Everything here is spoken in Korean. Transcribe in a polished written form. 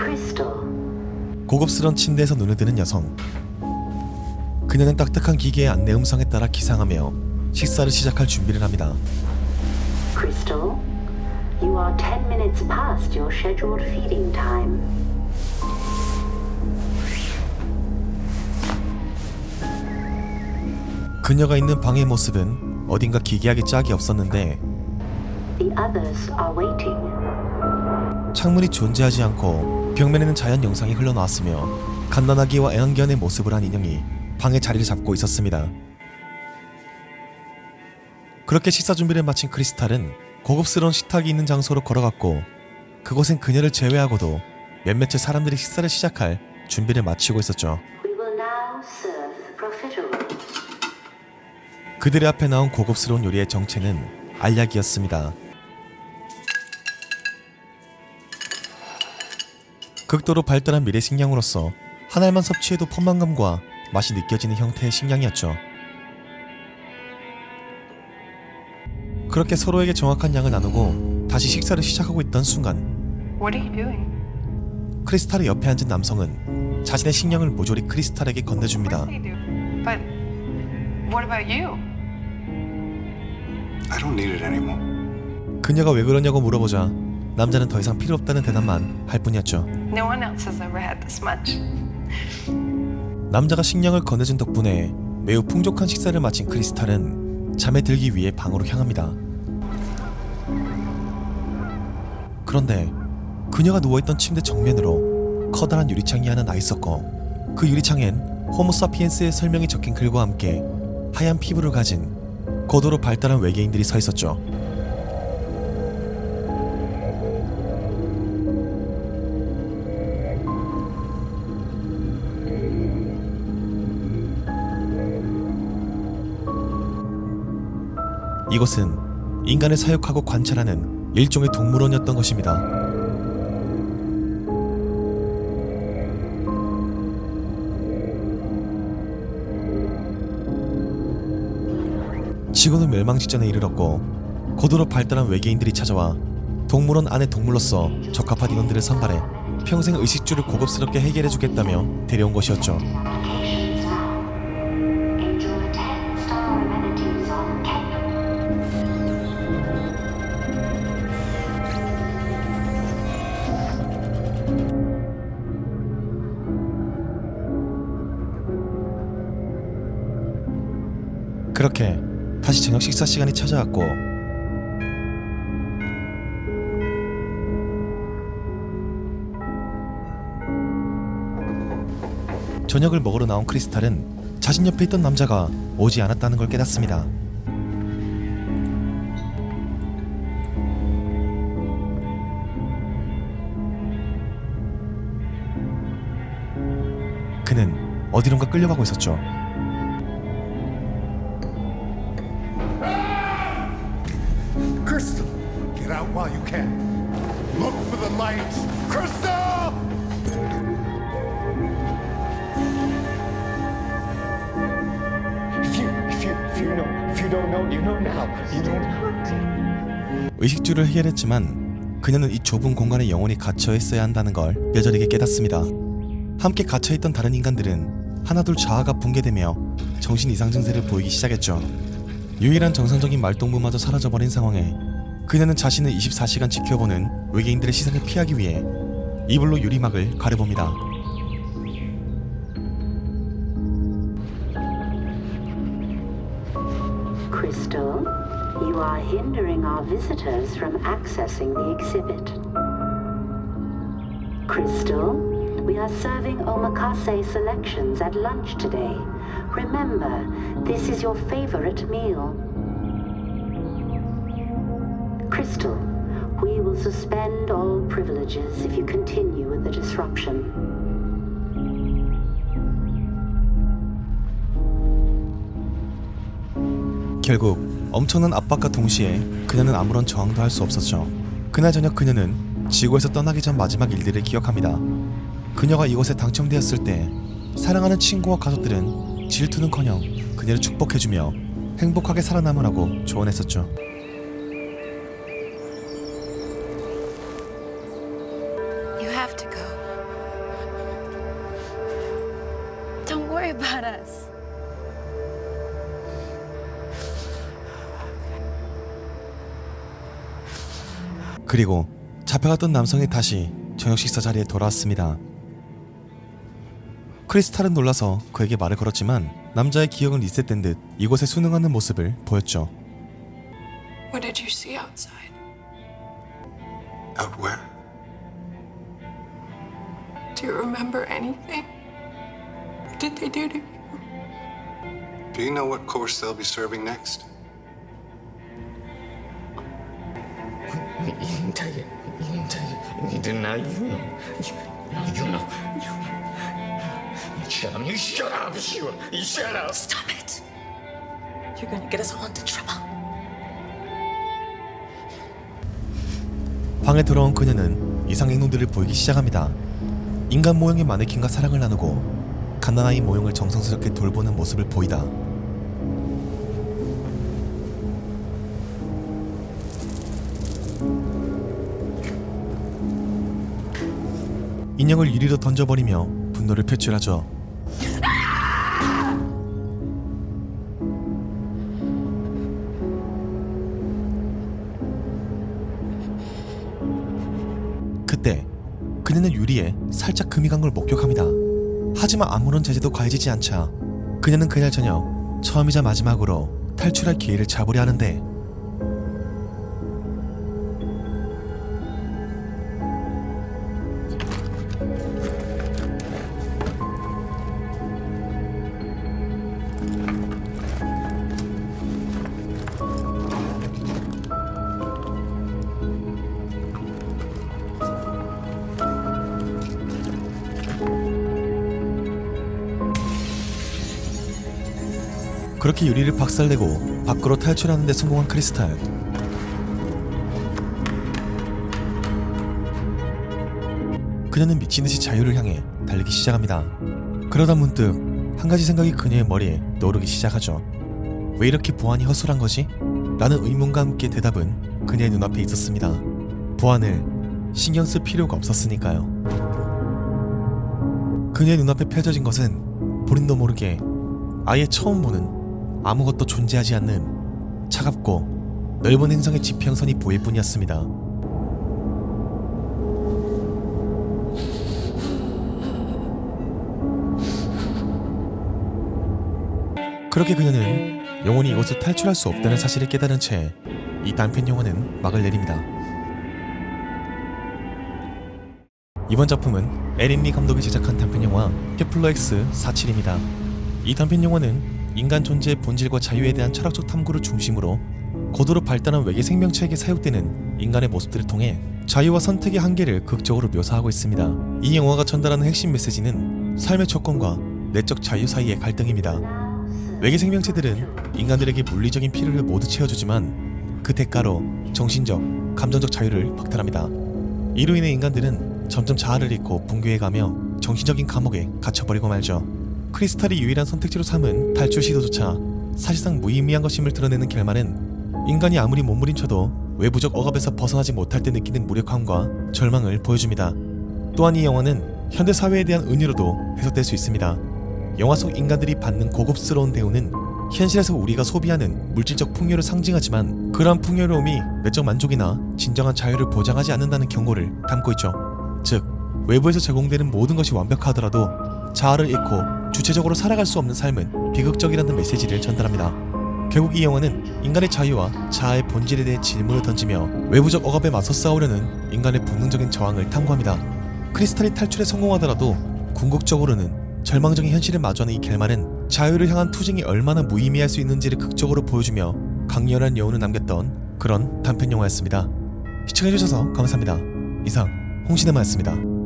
Crystal. 고급스러운 침대에서 눈에 드는 여성. 그녀는 딱딱한 기계의 안내 음성에 따라 기상하며 식사를 시작할 준비를 합니다. Crystal, you are 10 minutes past your scheduled feeding time. 그녀가 있는 방의 모습은 어딘가 기괴하게 짝이 없었는데 The others are waiting. 창문이 존재하지 않고 벽면에는 자연 영상이 흘러나왔으며 갓난아기와 애완견의 모습을 한 인형이 방에 자리를 잡고 있었습니다. 그렇게 식사 준비를 마친 크리스탈은 고급스러운 식탁이 있는 장소로 걸어갔고 그곳엔 그녀를 제외하고도 몇몇의 사람들이 식사를 시작할 준비를 마치고 있었죠. We will now serve the profiteroles. 그들의 앞에 나온 고급스러운 요리의 정체는 알약이었습니다. 극도로 발달한 미래 식량으로서 한 알만 섭취해도 포만감과 맛이 느껴지는 형태의 식량이었죠. 그렇게 서로에게 정확한 양을 나누고 다시 식사를 시작하고 있던 순간 What are you doing? 크리스탈의 옆에 앉은 남성은 자신의 식량을 모조리 크리스탈에게 건네줍니다. They do. But what about you? I don't need it anymore. 그녀가 왜 그러냐고 물어보자 남자는 더 이상 필요 없다는 대답만 할 뿐이었죠. No one else has ever had this much. 남자가 식량을 건네준 덕분에 매우 풍족한 식사를 마친 크리스탈은 잠에 들기 위해 방으로 향합니다. 그런데 그녀가 누워있던 침대 정면으로 커다란 유리창이 하나 나 있었고 그 유리창엔 호모사피엔스의 설명이 적힌 글과 함께 하얀 피부를 가진 고도로 발달한 외계인들이 서 있었죠. 이곳은 인간을 사육하고 관찰하는 일종의 동물원이었던 것입니다. 지구는 멸망 직전에 이르렀고 고도로 발달한 외계인들이 찾아와 동물원 안의 동물로서 적합한 인원들을 선발해 평생 의식주를 고급스럽게 해결해주겠다며 데려온 것이었죠. Enjoy 10-star amenities on campus. 그렇게 다시 저녁 식사 시간이 찾아왔고 저녁을 먹으러 나온 크리스탈은 자신 옆에 있던 남자가 오지 않았다는 걸 깨닫습니다. 그는 어디론가 끌려가고 있었죠. Crystal, get out while you can. Look for the lights. Crystal! If you don't know, you know now. You know now. 의식주를 해결했지만 그녀는 이 좁은 공간에 영원히 갇혀 있어야 한다는 걸 뼈저리게 깨닫습니다. 함께 갇혀있던 다른 인간들은 하나둘 자아가 붕괴되며 정신 이상 증세를 보이기 시작했죠. 유일한 정상적인 말동무마저 사라져버린 상황에 그녀는 자신을 24시간 지켜보는 외계인들의 시선을 피하기 위해 이불로 유리막을 가려봅니다. Crystal, you are hindering our visitors from accessing the exhibit. Crystal, we are serving omakase selections at lunch today. Remember, this is your favorite meal. Crystal, we will suspend all privileges if you continue with the disruption. 결국 엄청난 압박과 동시에 그녀는 아무런 저항도 할 수 없었죠. 그날 저녁 그녀는 지구에서 떠나기 전 마지막 일들을 기억합니다. 그녀가 이곳에 당첨되었을 때 사랑하는 친구와 가족들은 질투는커녕 그녀를 축복해주며 행복하게 살아남으라고 조언했었죠. You have to go. worry about us. 그리고 잡혀갔던 남성이 다시 저녁 식사 자리에 돌아왔습니다. 크리스탈은 놀라서 그에게 말을 걸었지만 남자의 기억은 리셋된 듯 이곳에 순응하는 모습을 보였죠. What did you see outside? Out where? Do you remember anything? What did they do to you? Do you know what course they'll be serving next? You didn't tell you. You didn't tell you. You didn't know. You know. You know. You shut up. You shut up, Shua. You shut up. Stop it. You're gonna get us all into trouble. 방에 들어온 그녀는 이상 행동들을 보이기 시작합니다. 인간 모형의 마네킹과 사랑을 나누고 갓난아이 모형을 정성스럽게 돌보는 모습을 보이다. 인형을 유리로 던져버리며 분노를 표출하죠. 그때 그녀는 유리에 살짝 금이 간 걸 목격합니다. 하지만 아무런 제재도 가해지지 않자 그녀는 그날 저녁 처음이자 마지막으로 탈출할 기회를 잡으려 하는데 그렇게 유리를 박살내고 밖으로 탈출하는 데 성공한 크리스탈. 그녀는 미친듯이 자유를 향해 달리기 시작합니다. 그러다 문득 한 가지 생각이 그녀의 머리에 떠오르기 시작하죠. 왜 이렇게 보안이 허술한 거지? 라는 의문과 함께 대답은 그녀의 눈앞에 있었습니다. 보안을 신경 쓸 필요가 없었으니까요. 그녀의 눈앞에 펼쳐진 것은 본인도 모르게 아예 처음 보는 아무것도 존재하지 않는 차갑고 넓은 행성의 지평선이 보일 뿐이었습니다. 그렇게 그녀는 영원히 이곳을 탈출할 수 없다는 사실을 깨달은 채 이 단편 영화는 막을 내립니다. 이번 작품은 에린 리 감독이 제작한 단편 영화 케플러 X47입니다. 이 단편 영화는 인간 존재의 본질과 자유에 대한 철학적 탐구를 중심으로 고도로 발달한 외계 생명체에게 사육되는 인간의 모습들을 통해 자유와 선택의 한계를 극적으로 묘사하고 있습니다. 이 영화가 전달하는 핵심 메시지는 삶의 조건과 내적 자유 사이의 갈등입니다. 외계 생명체들은 인간들에게 물리적인 필요를 모두 채워주지만 그 대가로 정신적, 감정적 자유를 박탈합니다. 이로 인해 인간들은 점점 자아를 잃고 붕괴해가며 정신적인 감옥에 갇혀버리고 말죠. 크리스탈이 유일한 선택지로 삼은 탈출 시도조차 사실상 무의미한 것임을 드러내는 결말은 인간이 아무리 몸부림쳐도 외부적 억압에서 벗어나지 못할 때 느끼는 무력함과 절망을 보여줍니다. 또한 이 영화는 현대사회에 대한 은유로도 해석될 수 있습니다. 영화 속 인간들이 받는 고급스러운 대우는 현실에서 우리가 소비하는 물질적 풍요를 상징하지만 그러한 풍요로움이 내적 만족이나 진정한 자유를 보장하지 않는다는 경고를 담고 있죠. 즉, 외부에서 제공되는 모든 것이 완벽하더라도 자아를 잃고 주체적으로 살아갈 수 없는 삶은 비극적이라는 메시지를 전달합니다. 결국 이 영화는 인간의 자유와 자아의 본질에 대해 질문을 던지며 외부적 억압에 맞서 싸우려는 인간의 본능적인 저항을 탐구합니다. 크리스탈이 탈출에 성공하더라도 궁극적으로는 절망적인 현실을 마주하는 이 결말은 자유를 향한 투쟁이 얼마나 무의미할 수 있는지를 극적으로 보여주며 강렬한 여운을 남겼던 그런 단편 영화였습니다. 시청해주셔서 감사합니다. 이상 홍시네마였습니다.